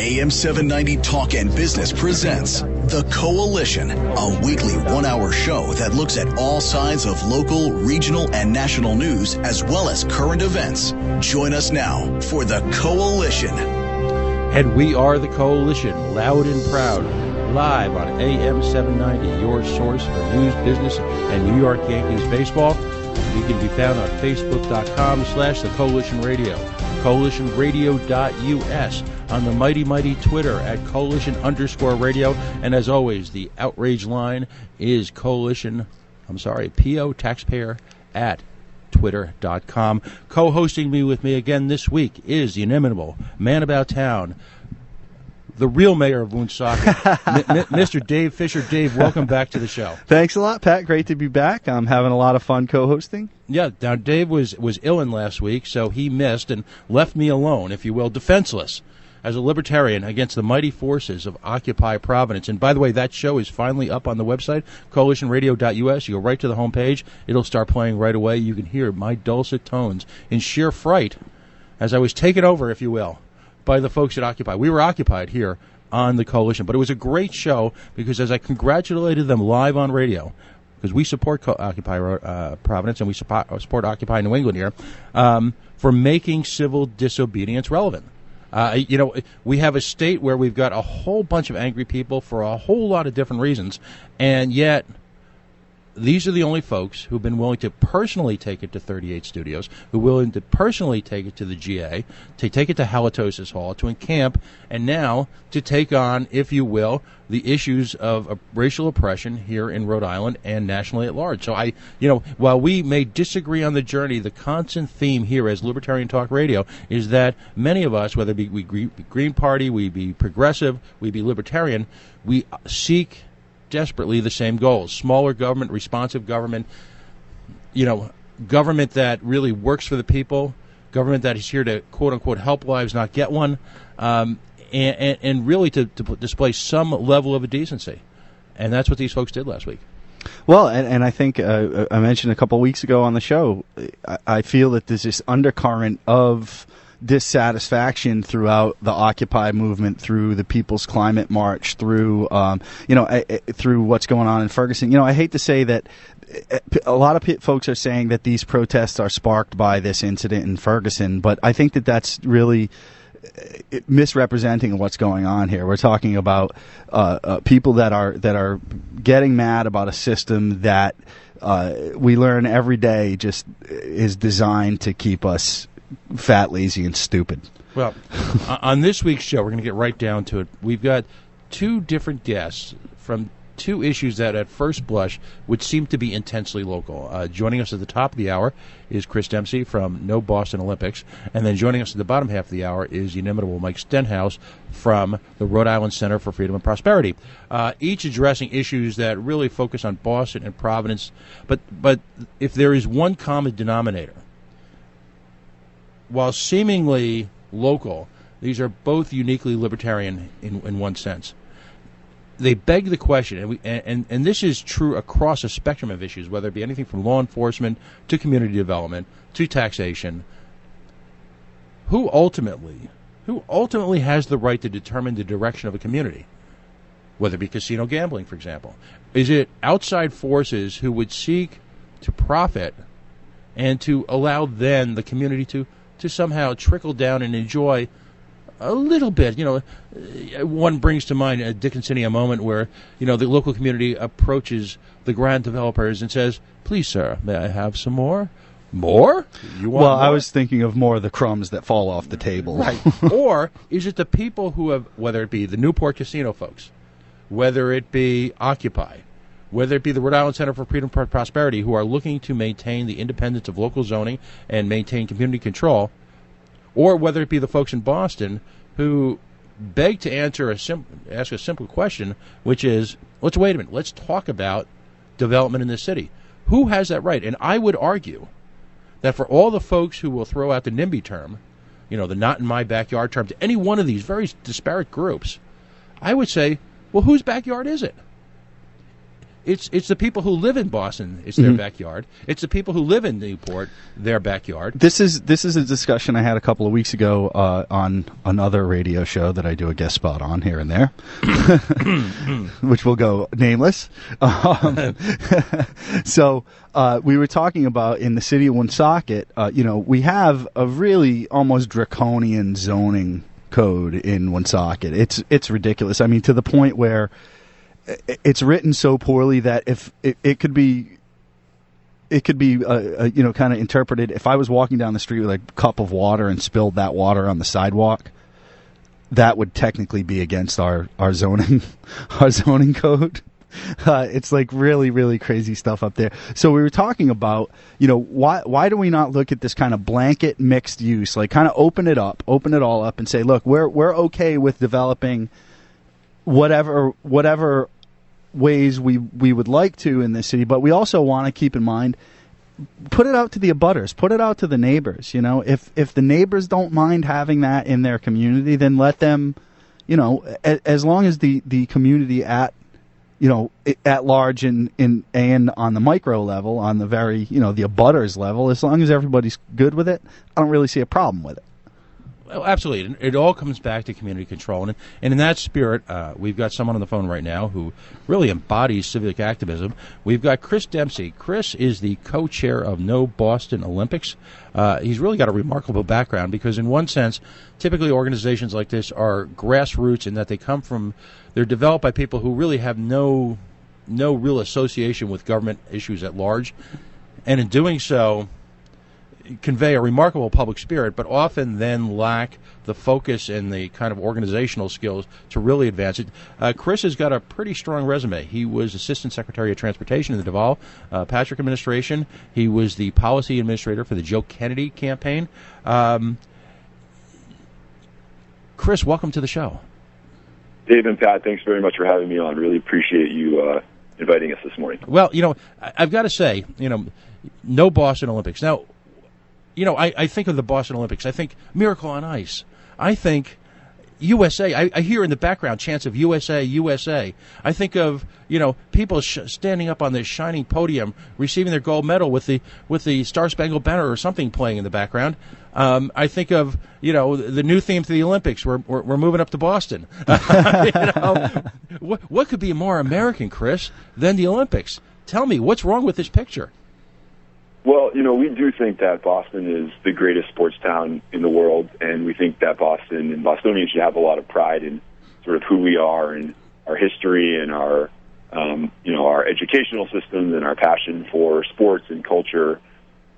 AM 790 Talk and Business presents The Coalition, a weekly one-hour show that looks at all sides of local, regional, and national news, as well as current events. Join us now for The Coalition. And we are The Coalition, loud and proud, live on AM 790, your source for news, business, and New York Yankees baseball. We can be found on Facebook.com/The Coalition Radio, CoalitionRadio.us, on the mighty Twitter at Coalition_radio, and as always, the outrage line is PO Taxpayer at Twitter.com. Co-hosting me with me again this week is the inimitable man about town, the real mayor of Woonsocket, Mr. Dave Fisher. Dave, welcome back to the show. Thanks a lot, Pat. Great to be back. I'm having a lot of fun co-hosting. Yeah, now Dave was ill in last week, so he missed and left me alone, if you will, defenseless, as a libertarian against the mighty forces of Occupy Providence. And by the way, that show is finally up on the website, coalitionradio.us. You go right to the homepage. It'll start playing right away. You can hear my dulcet tones in sheer fright as I was taken over, if you will, by the folks at Occupy. We were occupied here on the Coalition, but it was a great show because as I congratulated them live on radio, because we support Occupy Providence and we support Occupy New England here, for making civil disobedience relevant. We have a state where we've got a whole bunch of angry people for a whole lot of different reasons, and yet these are the only folks who've been willing to personally take it to 38 Studios, who are willing to personally take it to the GA, to take it to Halitosis Hall, to encamp, and now to take on, if you will, the issues of racial oppression here in Rhode Island and nationally at large. So while we may disagree on the journey, the constant theme here as Libertarian Talk Radio is that many of us, whether we be Green Party, we be progressive, we be libertarian, we seek desperately the same goals: smaller government, responsive government, government that really works for the people, government that is here to quote-unquote help lives, not get one, and really to display some level of a decency. And that's what these folks did last week. Well, and I think I mentioned a couple of weeks ago on the show, I feel that there's this undercurrent of dissatisfaction throughout the Occupy movement, through the People's Climate March, through through what's going on in Ferguson. I hate to say that a lot of folks are saying that these protests are sparked by this incident in Ferguson, but I think that that's really misrepresenting what's going on here. We're talking about people that are getting mad about a system that we learn every day just is designed to keep us fat, lazy, and stupid. Well, on this week's show, we're going to get right down to it. We've got two different guests from two issues that at first blush would seem to be intensely local. Joining us at the top of the hour is Chris Dempsey from No Boston Olympics, and then joining us at the bottom half of the hour is the inimitable Mike Stenhouse from the Rhode Island Center for Freedom and Prosperity, each addressing issues that really focus on Boston and Providence. But if there is one common denominator, while seemingly local, these are both uniquely libertarian in one sense. They beg the question, and this is true across a spectrum of issues, whether it be anything from law enforcement to community development to taxation. Who ultimately has the right to determine the direction of a community? Whether it be casino gambling, for example. Is it outside forces who would seek to profit and to allow then the community to somehow trickle down and enjoy a little bit? One brings to mind a Dickinsonian moment where, the local community approaches the grand developers and says, "Please, sir, may I have some more?" More? You want more? I was thinking of more of the crumbs that fall off the table. Right. Or is it the people who have, whether it be the Newport Casino folks, whether it be Occupy, whether it be the Rhode Island Center for Freedom and Prosperity, who are looking to maintain the independence of local zoning and maintain community control, or whether it be the folks in Boston who beg to ask a simple question, which is, let's wait a minute, let's talk about development in this city. Who has that right? And I would argue that for all the folks who will throw out the NIMBY term, the not in my backyard term, to any one of these very disparate groups, I would say, well, whose backyard is it? it's the people who live in Boston. It's their backyard. It's the people who live in Newport, their backyard. This is a discussion I had a couple of weeks ago on another radio show that I do a guest spot on here and there, which will go nameless. So we were talking about in the city of Woonsocket, we have a really almost draconian zoning code in Woonsocket. It's ridiculous. I mean, to the point where it's written so poorly that if it could be kind of interpreted. If I was walking down the street with a cup of water and spilled that water on the sidewalk, that would technically be against our zoning code. It's like really, really crazy stuff up there. So we were talking about, why do we not look at this kind of blanket mixed use, like kind of open it all up and say, look, we're okay with developing whatever ways we would like to in this city, but we also want to keep in mind, put it out to the abutters, put it out to the neighbors. If the neighbors don't mind having that in their community, then let them, as long as the community at large and on the micro level, on the very, the abutters level, as long as everybody's good with it, I don't really see a problem with it. Well, absolutely. It all comes back to community control. And in that spirit, we've got someone on the phone right now who really embodies civic activism. We've got Chris Dempsey. Chris is the co-chair of No Boston Olympics. He's really got a remarkable background because in one sense, typically organizations like this are grassroots in that they're developed by people who really have no real association with government issues at large. And in doing so, convey a remarkable public spirit, but often then lack the focus and the kind of organizational skills to really advance it. Chris has got a pretty strong resume. He was Assistant Secretary of Transportation in the Deval Patrick administration. He was the policy administrator for the Joe Kennedy campaign. Chris, welcome to the show. Dave and Pat, thanks very much for having me on. Really appreciate you inviting us this morning. Well, I've got to say, no Boston Olympics. Now, I think of the Boston Olympics. I think Miracle on Ice. I think USA. I hear in the background chants of USA, USA. I think of people standing up on this shining podium, receiving their gold medal with the Star Spangled Banner or something playing in the background. I think of the new theme to the Olympics. We're moving up to Boston. What could be more American, Chris, than the Olympics? Tell me, what's wrong with this picture? Well, we do think that Boston is the greatest sports town in the world, and we think that Boston and Bostonians should have a lot of pride in sort of who we are and our history and our educational systems and our passion for sports and culture.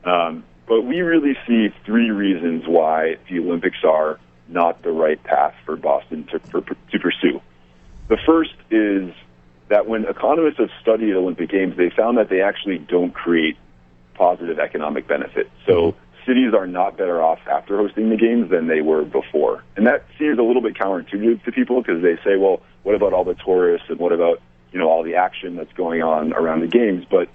But we really see three reasons why the Olympics are not the right path for Boston to pursue. The first is that when economists have studied Olympic Games, they found that they actually don't create positive economic benefit. So cities are not better off after hosting the games than they were before. And that seems a little bit counterintuitive to people because they say, well, what about all the tourists and what about, all the action that's going on around the games? But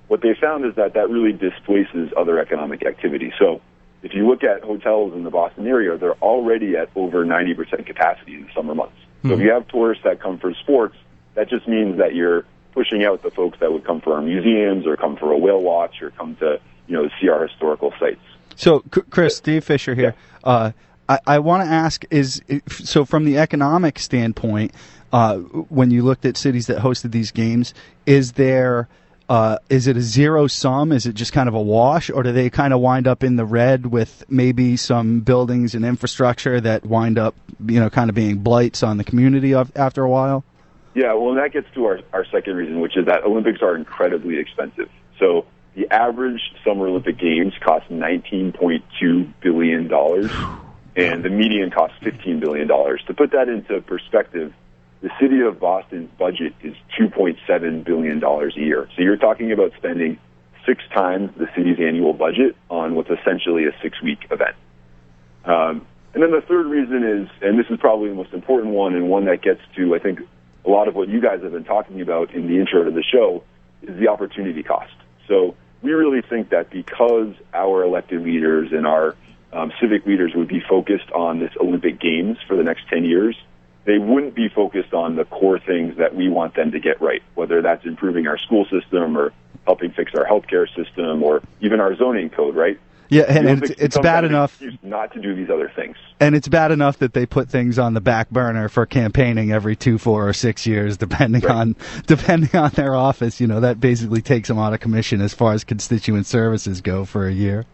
what they found is that really displaces other economic activity. So if you look at hotels in the Boston area, they're already at over 90% capacity in the summer months. So if you have tourists that come for sports, that just means that you're pushing out the folks that would come for our museums or come for a whale watch or come to, see our historical sites. So, Chris, Steve Fisher here. Yeah. I want to ask, so from the economic standpoint, when you looked at cities that hosted these games, is it a zero sum? Is it just kind of a wash, or do they kind of wind up in the red with maybe some buildings and infrastructure that wind up, kind of being blights on the community after a while? Yeah, well, that gets to our second reason, which is that Olympics are incredibly expensive. So the average Summer Olympic Games cost $19.2 billion, and the median costs $15 billion. To put that into perspective, the city of Boston's budget is $2.7 billion a year. So you're talking about spending 6 times the city's annual budget on what's essentially a 6-week event. And then the third reason is, and this is probably the most important one and one that gets to, I think, a lot of what you guys have been talking about in the intro to the show, is the opportunity cost. So we really think that because our elected leaders and our civic leaders would be focused on this Olympic Games for the next 10 years, they wouldn't be focused on the core things that we want them to get right, whether that's improving our school system or helping fix our healthcare system or even our zoning code, right? Yeah, and it's bad enough not to do these other things. And it's bad enough that they put things on the back burner for campaigning every 2, 4, or 6 years, depending on their office. You know, that basically takes them out of commission as far as constituent services go for a year.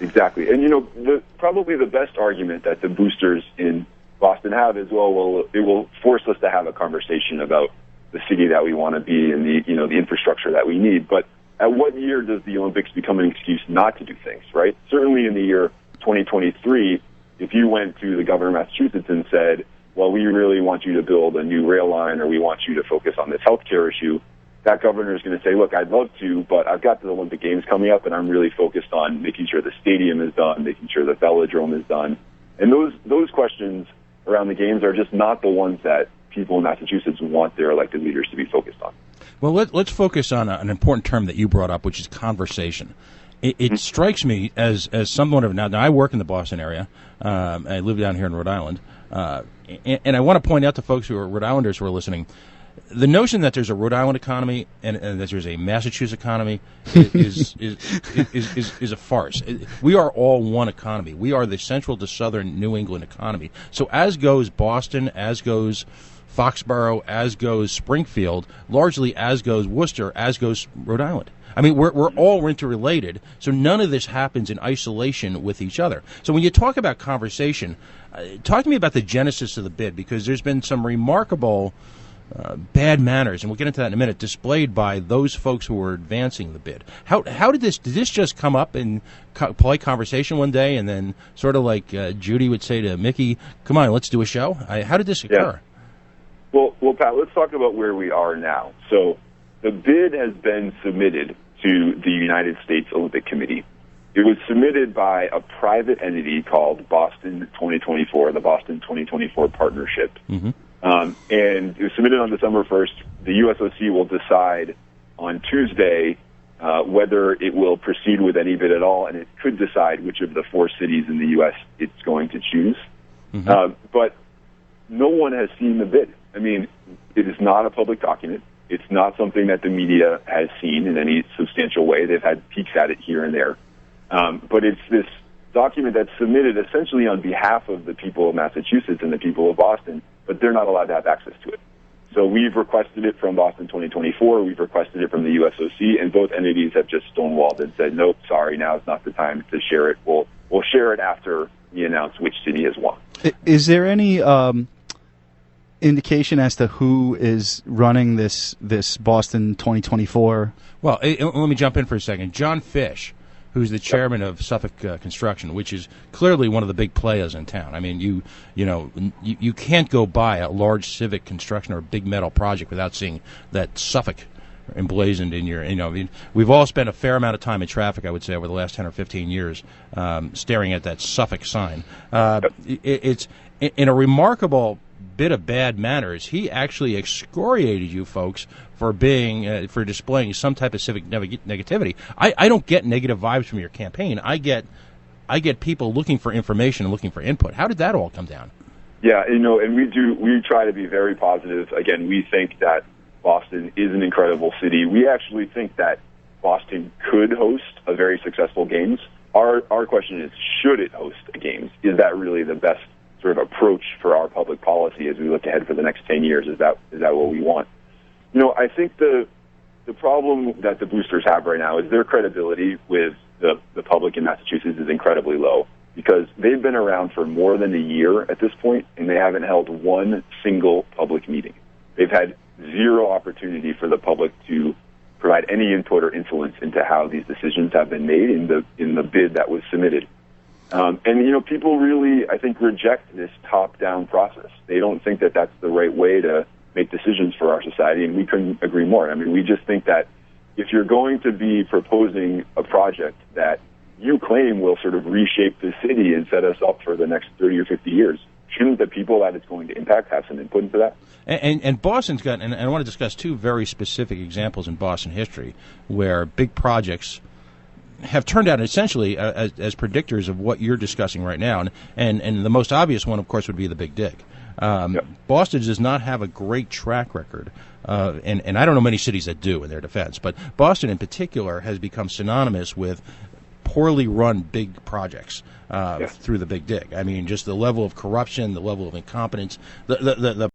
Exactly, and you know, probably the best argument that the boosters in Boston have is, well, it will force us to have a conversation about the city that we want to be and the infrastructure that we need, but at what year does the Olympics become an excuse not to do things, right? Certainly in the year 2023, if you went to the governor of Massachusetts and said, well, we really want you to build a new rail line or we want you to focus on this healthcare issue, that governor is going to say, look, I'd love to, but I've got the Olympic Games coming up and I'm really focused on making sure the stadium is done, making sure the velodrome is done. And those questions around the games are just not the ones that people in Massachusetts want their elected leaders to be focused on. Well, let's focus on an important term that you brought up, which is conversation. It strikes me as somewhat of now I work in the Boston area. I live down here in Rhode Island, and I want to point out to folks who are Rhode Islanders who are listening, the notion that there's a Rhode Island economy and that there's a Massachusetts economy is a farce. We are all one economy. We are the central to southern New England economy. So as goes Boston, as goes Foxborough, as goes Springfield, largely as goes Worcester, as goes Rhode Island. I mean, we're all interrelated, so none of this happens in isolation with each other. So when you talk about conversation, talk to me about the genesis of the bid, because there's been some remarkable bad manners, and we'll get into that in a minute, displayed by those folks who were advancing the bid. How did this just come up in polite conversation one day, and then sort of like Judy would say to Mickey, come on, let's do a show? How did this occur? Yeah. Well, Pat, let's talk about where we are now. So the bid has been submitted to the United States Olympic Committee. It was submitted by a private entity called Boston 2024, the Boston 2024 Partnership. Mm-hmm. And it was submitted on December 1st. The USOC will decide on Tuesday whether it will proceed with any bid at all, and it could decide which of the 4 cities in the U.S. it's going to choose. Mm-hmm. But no one has seen the bid. I mean, it is not a public document. It's not something that the media has seen in any substantial way. They've had peeks at it here and there. But it's this document that's submitted essentially on behalf of the people of Massachusetts and the people of Boston, but they're not allowed to have access to it. So we've requested it from Boston 2024. We've requested it from the USOC, and both entities have just stonewalled and said, nope, sorry, now is not the time to share it. We'll share it after we announce which city has won. Is there any indication as to who is running this Boston 2024? Well, let me jump in for a second. John Fish, who's the chairman of Suffolk Construction, which is clearly one of the big players in town. I mean, you can't go by a large civic construction or a big metal project without seeing that Suffolk emblazoned in your, I mean, we've all spent a fair amount of time in traffic, I would say, over the last 10 or 15 years, staring at that Suffolk sign. It's in a remarkable bit of bad manners. He actually excoriated you folks for being for displaying some type of civic negativity. I don't get negative vibes from your campaign. I get people looking for information and looking for input. How did that all come down? Yeah, and we try to be very positive. Again, we think that Boston is an incredible city. We actually think that Boston could host a very successful games. Our question is, should it host a games? Is that really the best sort of approach for our public policy as we look ahead for the next 10 years? Is that what we want? I think the problem that the boosters have right now is their credibility with the public in Massachusetts is incredibly low, because they've been around for more than a year at this point, and they haven't held one single public meeting. They've had zero opportunity for the public to provide any input or influence into how these decisions have been made in the bid that was submitted. And people really, I think, reject this top-down process. They don't think that that's the right way to make decisions for our society, and we couldn't agree more. I mean, we just think that if you're going to be proposing a project that you claim will sort of reshape the city and set us up for the next 30 or 50 years, shouldn't the people that it's going to impact have some input into that? And Boston's got, and I want to discuss 2 very specific examples in Boston history where big projects have turned out essentially as predictors of what you're discussing right now. And the most obvious one, of course, would be the Big Dig. Boston does not have a great track record. And I don't know many cities that do in their defense, but Boston in particular has become synonymous with poorly run big projects through the Big Dig. I mean, just the level of corruption, the level of incompetence, the